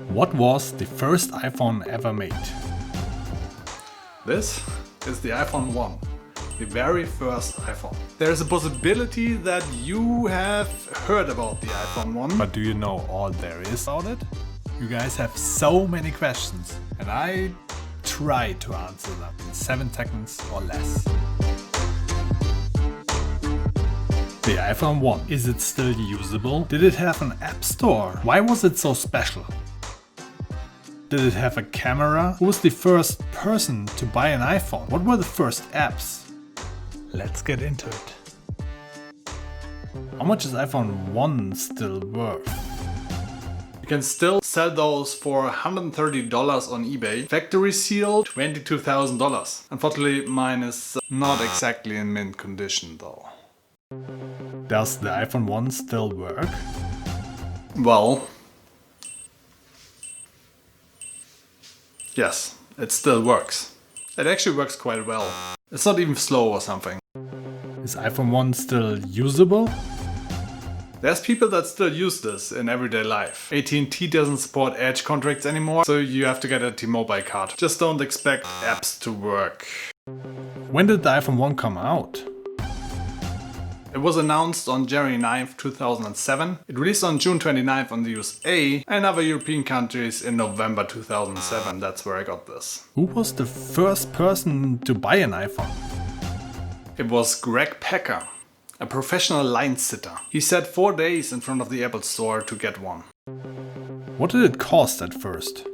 What was the first iPhone ever made? This is the iPhone 1, the very first iPhone. There is a possibility that you have heard about the iPhone 1. But do you know all there is about it? You guys have so many questions and I try to answer them in 7 seconds or less. The iPhone 1. Is it still usable? Did it have an app store? Why was it so special? Did it have a camera? Who was the first person to buy an iPhone? What were the first apps? Let's get into it. How much is iPhone 1 still worth? You can still sell those for $130 on eBay. Factory sealed, $22,000. Unfortunately, mine is not exactly in mint condition though. Does the iPhone 1 still work? Well, yes, it still works. It actually works quite well. It's not even slow or something. Is iPhone 1 still usable? There's people that still use this in everyday life. AT&T doesn't support Edge contracts anymore, so you have to get a T-Mobile card. Just don't expect apps to work. When did the iPhone 1 come out? It was announced on January 9th, 2007. It released on June 29th on the USA and other European countries in November 2007. That's where I got this. Who was the first person to buy an iPhone? It was Greg Packer, a professional line sitter. He sat 4 days in front of the Apple Store to get one. What did it cost at first?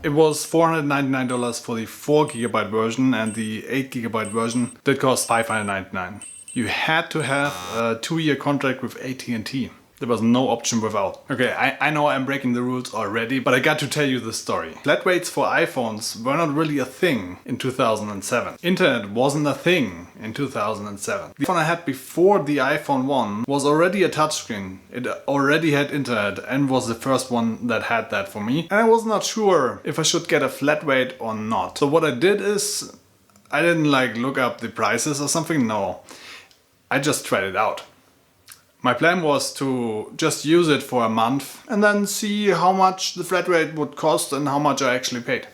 It was $499 for the 4GB version, and the 8GB version did cost $599. You had to have a 2-year contract with AT&T. There was no option without. Okay, I know I'm breaking the rules already, but I got to tell you the story. Flat rates for iPhones were not really a thing in 2007. Internet wasn't a thing in 2007. The phone I had before the iPhone 1 was already a touchscreen. It already had internet and was the first one that had that for me. And I was not sure if I should get a flat rate or not. So what I did is, I didn't look up the prices or something, no. I just tried it out. My plan was to just use it for a month and then see how much the flat rate would cost and how much I actually paid.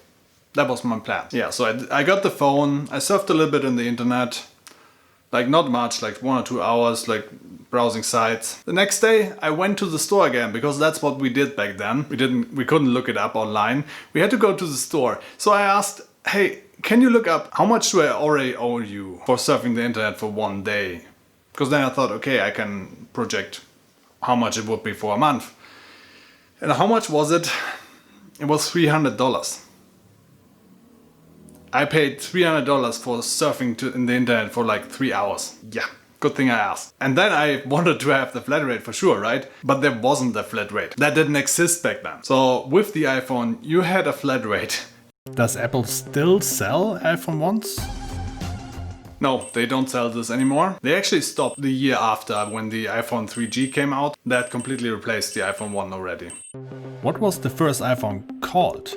That was my plan. Yeah, so I got the phone, I surfed a little bit in the internet, not much, 1 or 2 hours, browsing sites. The next day I went to the store again because that's what we did back then. We couldn't look it up online. We had to go to the store. So I asked, hey, can you look up how much do I already owe you for surfing the internet for 1 day? Because then I thought, okay, I can project how much it would be for a month. And how much was it? It was $300. I paid $300 for surfing in the internet for 3 hours. Yeah, good thing I asked. And then I wanted to have the flat rate for sure, right? But there wasn't a flat rate. That didn't exist back then. So with the iPhone, you had a flat rate. Does Apple still sell iPhone 1s? No, they don't sell this anymore. They actually stopped the year after when the iPhone 3G came out. That completely replaced the iPhone 1 already. What was the first iPhone called?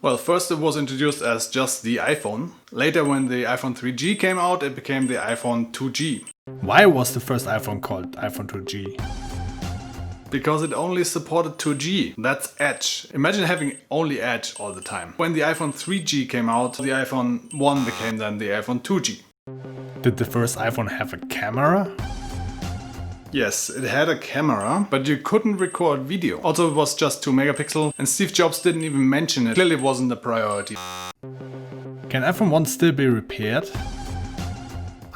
Well, first it was introduced as just the iPhone. Later, when the iPhone 3G came out, it became the iPhone 2G. Why was the first iPhone called iPhone 2G? Because it only supported 2G. That's Edge. Imagine having only Edge all the time. When the iPhone 3G came out, the iPhone 1 became then the iPhone 2G. Did the first iPhone have a camera? Yes, it had a camera, but you couldn't record video. Also, it was just 2 megapixel, and Steve Jobs didn't even mention it. Clearly it wasn't a priority. Can iPhone 1 still be repaired?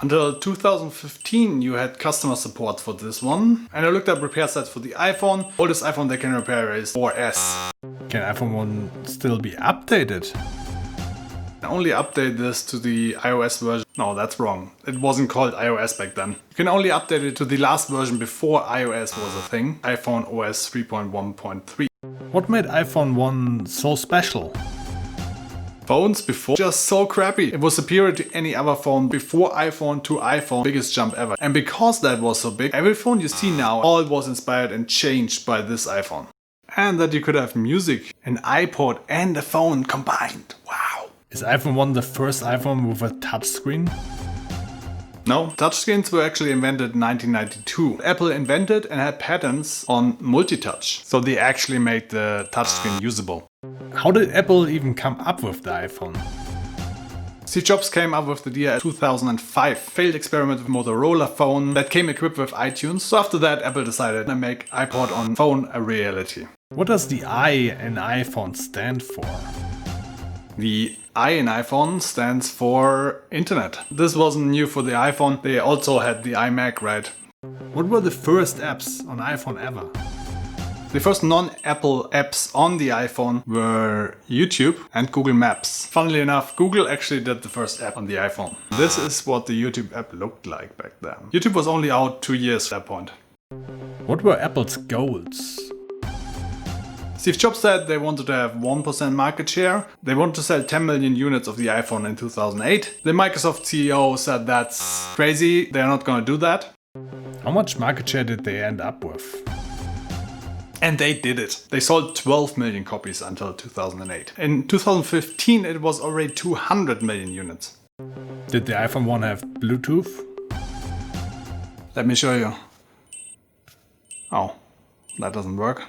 Until 2015 you had customer support for this one, and I looked up repair sites for the iPhone. Oldest iPhone they can repair is 4S. Can iPhone 1 still be updated? I only update this to the iOS version. No, that's wrong. It wasn't called iOS back then. You can only update it to the last version before iOS was a thing, iPhone OS 3.1.3. What made iPhone 1 so special? Phones before just so crappy. It was superior to any other phone before iPhone to iPhone. Biggest jump ever. And because that was so big, every phone you see now all was inspired and changed by this iPhone. And that you could have music, an iPod and a phone combined. Wow. Is iPhone 1 the first iPhone with a touchscreen? No, touchscreens were actually invented in 1992. Apple invented and had patents on multi-touch, so they actually made the touchscreen usable. How did Apple even come up with the iPhone? Steve Jobs came up with the idea in 2005. Failed experiment with Motorola phone that came equipped with iTunes. So after that, Apple decided to make iPod on phone a reality. What does the I in iPhone stand for? The I in iPhone stands for Internet. This wasn't new for the iPhone. They also had the iMac, right? What were the first apps on iPhone ever? The first non-Apple apps on the iPhone were YouTube and Google Maps. Funnily enough, Google actually did the first app on the iPhone. This is what the YouTube app looked like back then. YouTube was only out 2 years at that point. What were Apple's goals? Steve Jobs said they wanted to have 1% market share. They wanted to sell 10 million units of the iPhone in 2008. The Microsoft CEO said that's crazy, they're not gonna do that. How much market share did they end up with? And they did it. They sold 12 million copies until 2008. In 2015 it was already 200 million units. Did the iPhone 1 have Bluetooth? Let me show you. Oh, that doesn't work.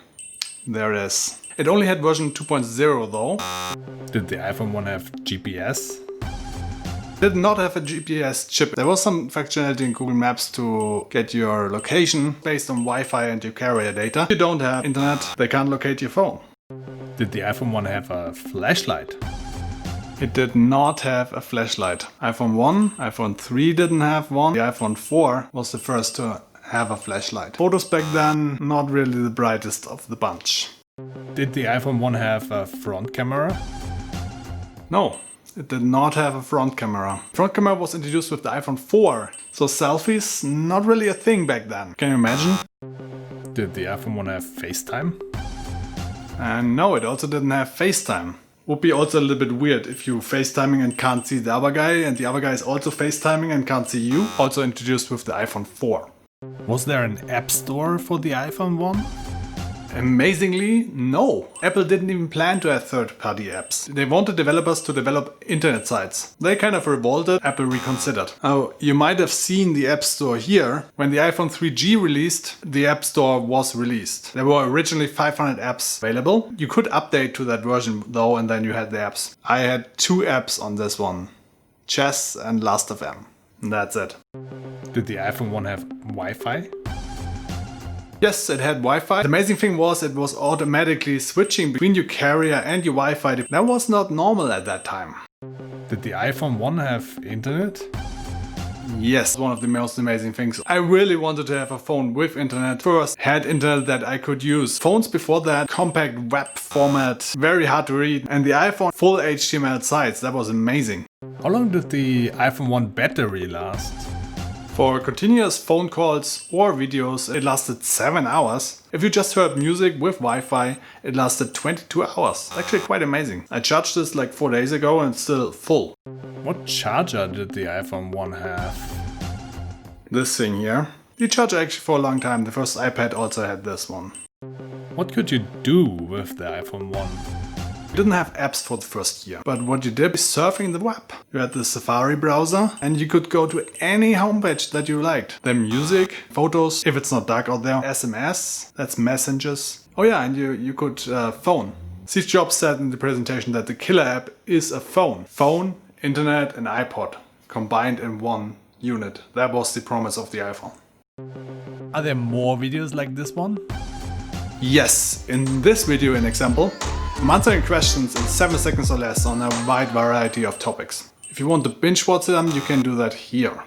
There it is. It only had version 2.0 though. Did the iPhone 1 have GPS? Did not have a GPS chip. There was some functionality in Google Maps to get your location based on Wi-Fi and your carrier data. If you don't have internet, they can't locate your phone. Did the iPhone 1 have a flashlight? It did not have a flashlight. iPhone 1, iPhone 3 didn't have one. The iPhone 4 was the first to have a flashlight. Photos back then, not really the brightest of the bunch. Did the iPhone 1 have a front camera? No. It did not have a front camera. Front camera was introduced with the iPhone 4, so selfies not really a thing back then. Can you imagine? Did the iPhone 1 have FaceTime? And no, it also didn't have FaceTime. Would be also a little bit weird if you FaceTiming and can't see the other guy, and the other guy is also FaceTiming and can't see you. Also introduced with the iPhone 4. Was there an app store for the iPhone 1? Amazingly, no. Apple didn't even plan to have third-party apps. They wanted developers to develop internet sites. They kind of revolted, Apple reconsidered. Oh, you might have seen the App Store here. When the iPhone 3G released, the App Store was released. There were originally 500 apps available. You could update to that version though, and then you had the apps. I had 2 apps on this one. Chess and Last.fm. And that's it. Did the iPhone 1 have Wi-Fi? Yes, it had Wi-Fi. The amazing thing was it was automatically switching between your carrier and your Wi-Fi. That was not normal at that time. Did the iPhone 1 have internet? Yes, one of the most amazing things. I really wanted to have a phone with internet. First, had internet that I could use. Phones before that, compact web format, very hard to read. And the iPhone, full HTML sites. That was amazing. How long did the iPhone 1 battery last? For continuous phone calls or videos, it lasted 7 hours. If you just heard music with Wi-Fi, it lasted 22 hours. Actually quite amazing. I charged this like 4 days ago and it's still full. What charger did the iPhone 1 have? This thing here. The charger actually for a long time. The first iPad also had this one. What could you do with the iPhone 1? You didn't have apps for the first year, but what you did is surfing the web. You had the Safari browser and you could go to any homepage that you liked. Then music, photos, if it's not dark out there, SMS, that's messages. Oh yeah, and you could phone. Steve Jobs said in the presentation that the killer app is a phone. Phone, internet and iPod combined in one unit. That was the promise of the iPhone. Are there more videos like this one? Yes, in this video an example, I'm answering questions in 7 seconds or less on a wide variety of topics. If you want to binge watch them, you can do that here.